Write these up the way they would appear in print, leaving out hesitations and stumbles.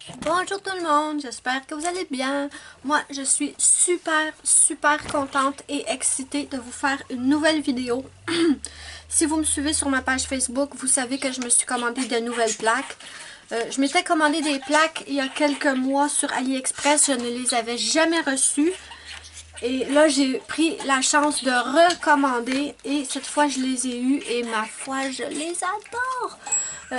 Bonjour tout le monde, j'espère que vous allez bien. Moi, je suis super contente et excitée de vous faire une nouvelle vidéo. Si vous me suivez sur ma page Facebook, vous savez que je me suis commandé de nouvelles plaques. Je m'étais commandé des plaques il y a quelques mois sur AliExpress, je ne les avais jamais reçues. Et là, j'ai pris la chance de recommander et cette fois, je les ai eues et ma foi, je les adore.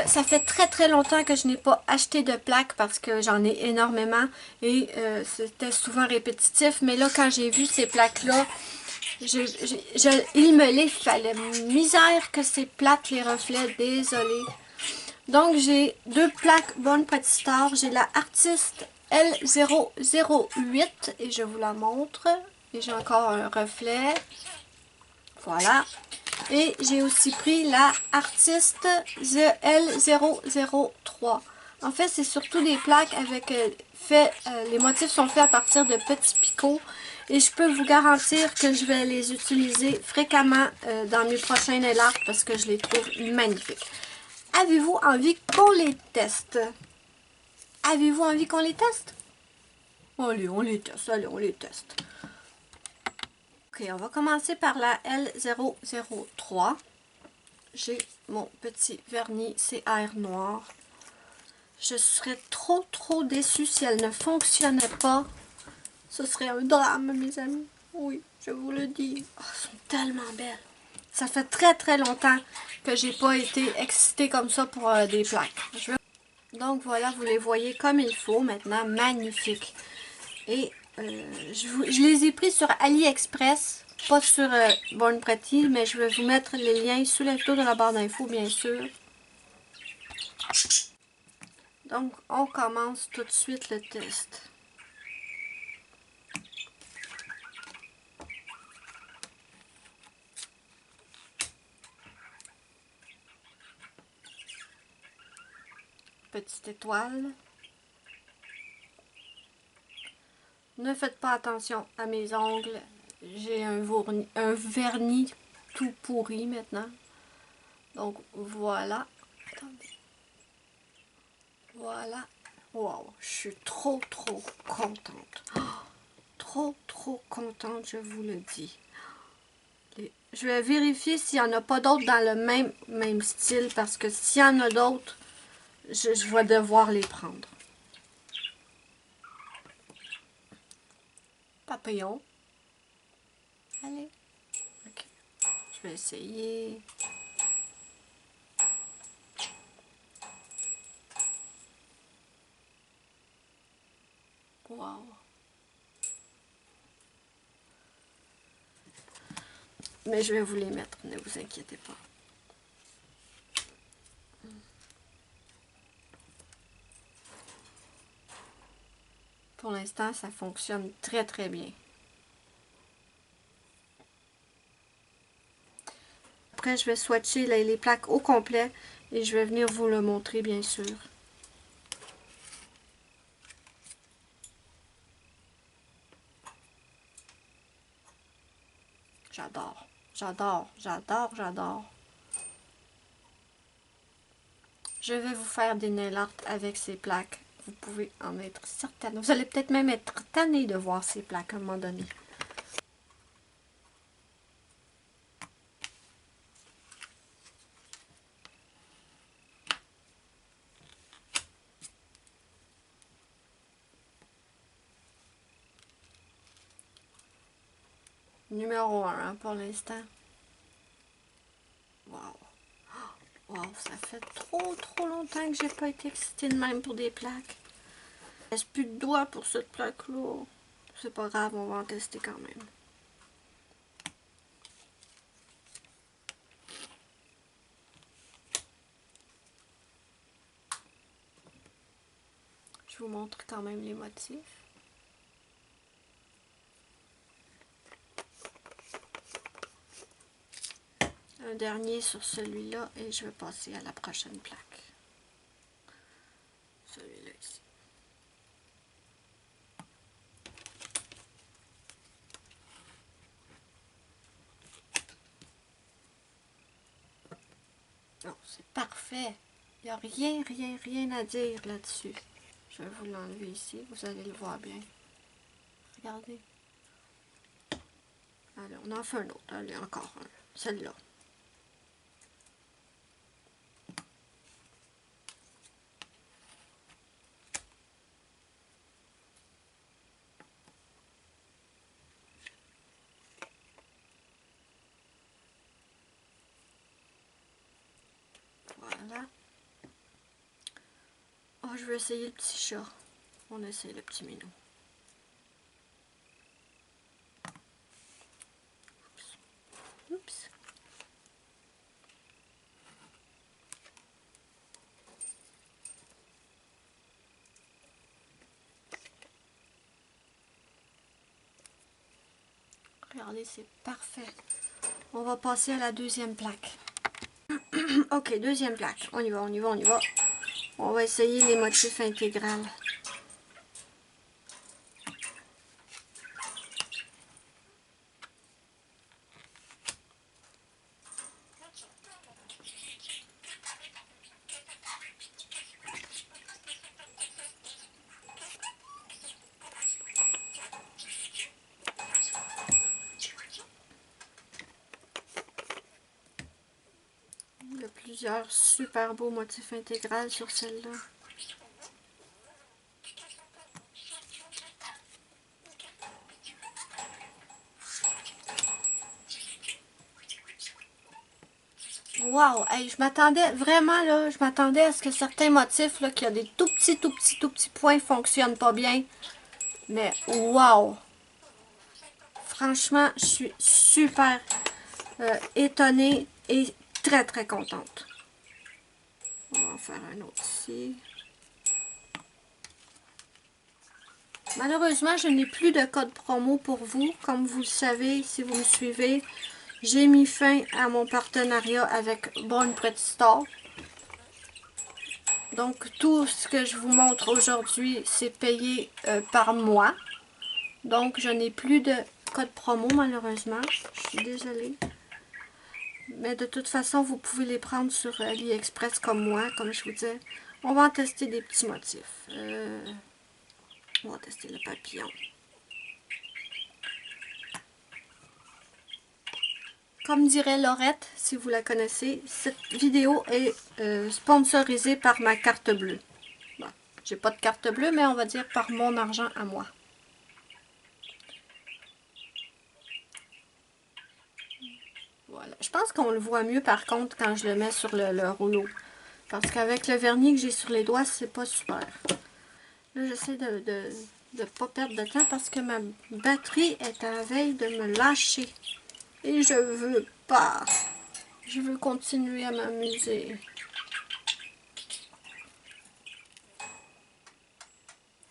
Ça fait très longtemps que je n'ai pas acheté de plaques parce que j'en ai énormément et c'était souvent répétitif. Mais là, quand j'ai vu ces plaques-là, il me les fallait. Misère que c'est plate les reflets, désolée. Donc, j'ai deux plaques Bonne Petite Star. J'ai la Artiste L008 et je vous la montre. Et j'ai encore un reflet. Voilà. Et j'ai aussi pris la Artiste L003. En fait, c'est surtout des plaques avec les motifs sont faits à partir de petits picots. Et je peux vous garantir que je vais les utiliser fréquemment dans mes prochains nail art parce que je les trouve magnifiques. Avez-vous envie qu'on les teste? Avez-vous envie qu'on les teste? Allez, on les teste. Allez, on les teste. Ok, on va commencer par la L003. J'ai mon petit vernis CR noir. Je serais trop déçue si elle ne fonctionnait pas. Ce serait un drame, mes amis. Oui, je vous le dis. Oh, elles sont tellement belles. Ça fait très longtemps que j'ai pas été excitée comme ça pour des plaques. Donc voilà, vous les voyez comme il faut maintenant. Magnifique. Et je les ai pris sur AliExpress, pas sur Born Pretty, mais je vais vous mettre les liens sous la vidéo de la barre d'infos, bien sûr. Donc, on commence tout de suite le test. Petite étoile. Ne faites pas attention à mes ongles. J'ai un vernis tout pourri maintenant. Donc, voilà. Attendez. Voilà. Wow, je suis trop contente. Trop contente, je vous le dis. Je vais vérifier s'il n'y en a pas d'autres dans le même style, parce que s'il y en a d'autres, je vais devoir les prendre. Papillon. Allez. Ok. Je vais essayer. Wow. Mais je vais vous les mettre, ne vous inquiétez pas. Pour l'instant, ça fonctionne très bien. Après, je vais swatcher les plaques au complet et je vais venir vous le montrer, bien sûr. J'adore. Je vais vous faire des nail art avec ces plaques. Vous pouvez en être certaine. Vous allez peut-être même être tanné de voir ces plaques à un moment donné. Numéro 1 hein, pour l'instant. Wow. Wow, ça fait trop longtemps que j'ai pas été excitée de même pour des plaques. Il ne reste plus de doigts pour cette plaque-là. C'est pas grave, on va en tester quand même. Je vous montre quand même les motifs. Un dernier sur celui-là et je vais passer à la prochaine plaque. Celui-là ici. Oh, c'est parfait. Il n'y a rien à dire là-dessus. Je vais vous l'enlever ici, vous allez le voir bien. Regardez. Allez, on en fait un autre. Allez, encore un. Celle-là. Voilà. Oh, je vais essayer le petit chat. On essaye le petit minou. Oups. Regardez, c'est parfait. On va passer à la deuxième plaque. Ok, deuxième plaque. On y va, on y va, on y va. On va essayer les motifs intégrales. Il y a plusieurs super beaux motifs intégrales sur celle-là. Wow! Hey, je m'attendais vraiment, là, je m'attendais à ce que certains motifs, là, qui a des tout petits points, fonctionnent pas bien. Mais wow! Franchement, je suis super étonnée et très contente. On va en faire un autre ici. Malheureusement, je n'ai plus de code promo pour vous. Comme vous le savez, si vous me suivez, j'ai mis fin à mon partenariat avec Born Pretty Store. Donc, tout ce que je vous montre aujourd'hui, c'est payé par mois. Donc, je n'ai plus de code promo, malheureusement. Je suis désolée. Mais de toute façon, vous pouvez les prendre sur AliExpress comme moi, comme je vous disais. On va en tester des petits motifs. On va tester le papillon. Comme dirait Laurette, si vous la connaissez, cette vidéo est sponsorisée par ma carte bleue. Bon, j'ai pas de carte bleue, mais on va dire par mon argent à moi. Voilà. Je pense qu'on le voit mieux par contre quand je le mets sur le rouleau. Parce qu'avec le vernis que j'ai sur les doigts, c'est pas super. Là, j'essaie de ne pas perdre de temps parce que ma batterie est à la veille de me lâcher. Et je veux pas. Je veux continuer à m'amuser.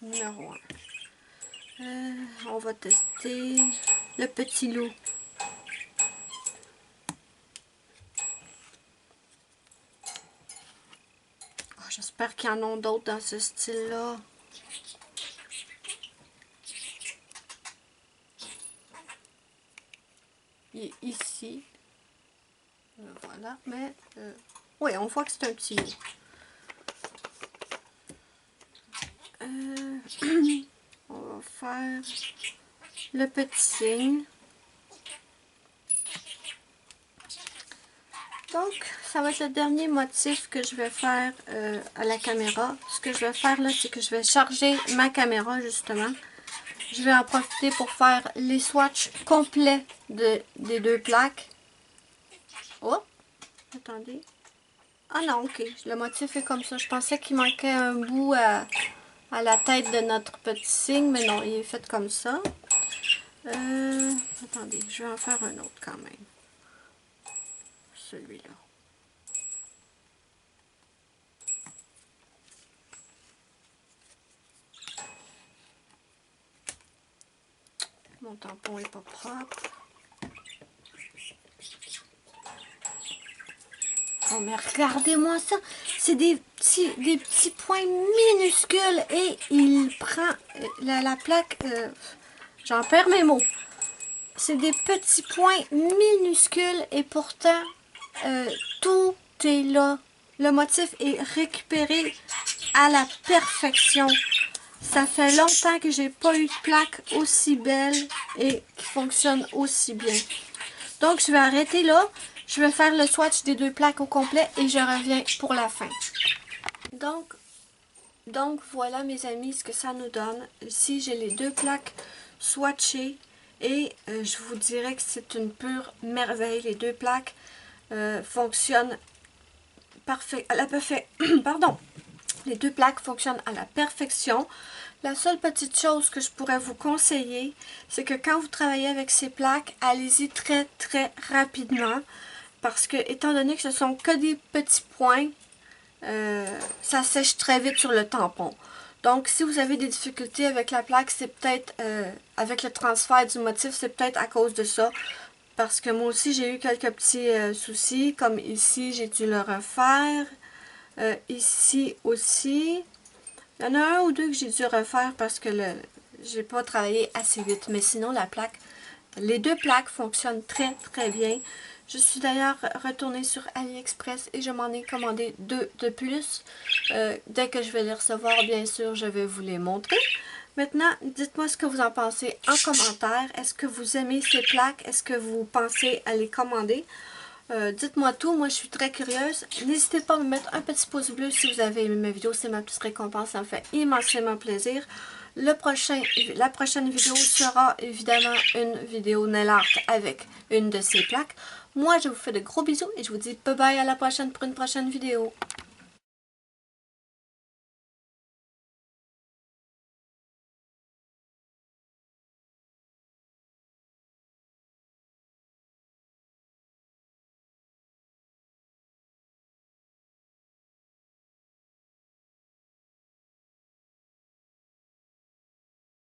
Numéro 1. On va tester le petit loup. Oh, j'espère qu'il y en a d'autres dans ce style-là. Il est ici. Voilà, mais oui, on voit que c'est un petit loup. On va faire le petit signe. Donc, ça va être le dernier motif que je vais faire à la caméra. Ce que je vais faire là, c'est que je vais charger ma caméra justement. Je vais en profiter pour faire les swatchs complets des deux plaques. Oh, attendez. Ah non, ok, le motif est comme ça. Je pensais qu'il manquait un bout à la tête de notre petit signe, mais non, il est fait comme ça. Attendez, je vais en faire un autre quand même. Celui-là. Mon tampon est pas propre. Oh mais regardez-moi ça, c'est des petits points minuscules et il prend la plaque, j'en perds mes mots. C'est des petits points minuscules et pourtant tout est là. Le motif est récupéré à la perfection. Ça fait longtemps que j'ai pas eu de plaque aussi belle et qui fonctionne aussi bien. Donc, je vais arrêter là. Je vais faire le swatch des deux plaques au complet et je reviens pour la fin. Donc voilà mes amis ce que ça nous donne. Ici, j'ai les deux plaques swatchées et je vous dirais que c'est une pure merveille. Les deux plaques fonctionnent pardon. Les deux plaques fonctionnent à la perfection. La seule petite chose que je pourrais vous conseiller, c'est que quand vous travaillez avec ces plaques, allez-y très rapidement. Parce que, étant donné que ce sont que des petits points, ça sèche très vite sur le tampon. Donc, si vous avez des difficultés avec la plaque, c'est peut-être, avec le transfert du motif, c'est peut-être à cause de ça. Parce que moi aussi, j'ai eu quelques petits soucis, comme ici, j'ai dû le refaire. Ici aussi. Il y en a un ou deux que j'ai dû refaire parce que j'ai pas travaillé assez vite. Mais sinon, la plaque, les deux plaques fonctionnent très bien. Je suis d'ailleurs retournée sur AliExpress et je m'en ai commandé deux de plus. Dès que je vais les recevoir, bien sûr, je vais vous les montrer. Maintenant, dites-moi ce que vous en pensez en commentaire. Est-ce que vous aimez ces plaques? Est-ce que vous pensez à les commander? Dites-moi tout, moi je suis très curieuse. N'hésitez pas à me mettre un petit pouce bleu si vous avez aimé ma vidéo, c'est ma petite récompense, ça me fait immensément plaisir. La prochaine vidéo sera évidemment une vidéo nail art avec une de ces plaques. Moi je vous fais de gros bisous et je vous dis bye bye à la prochaine pour une prochaine vidéo.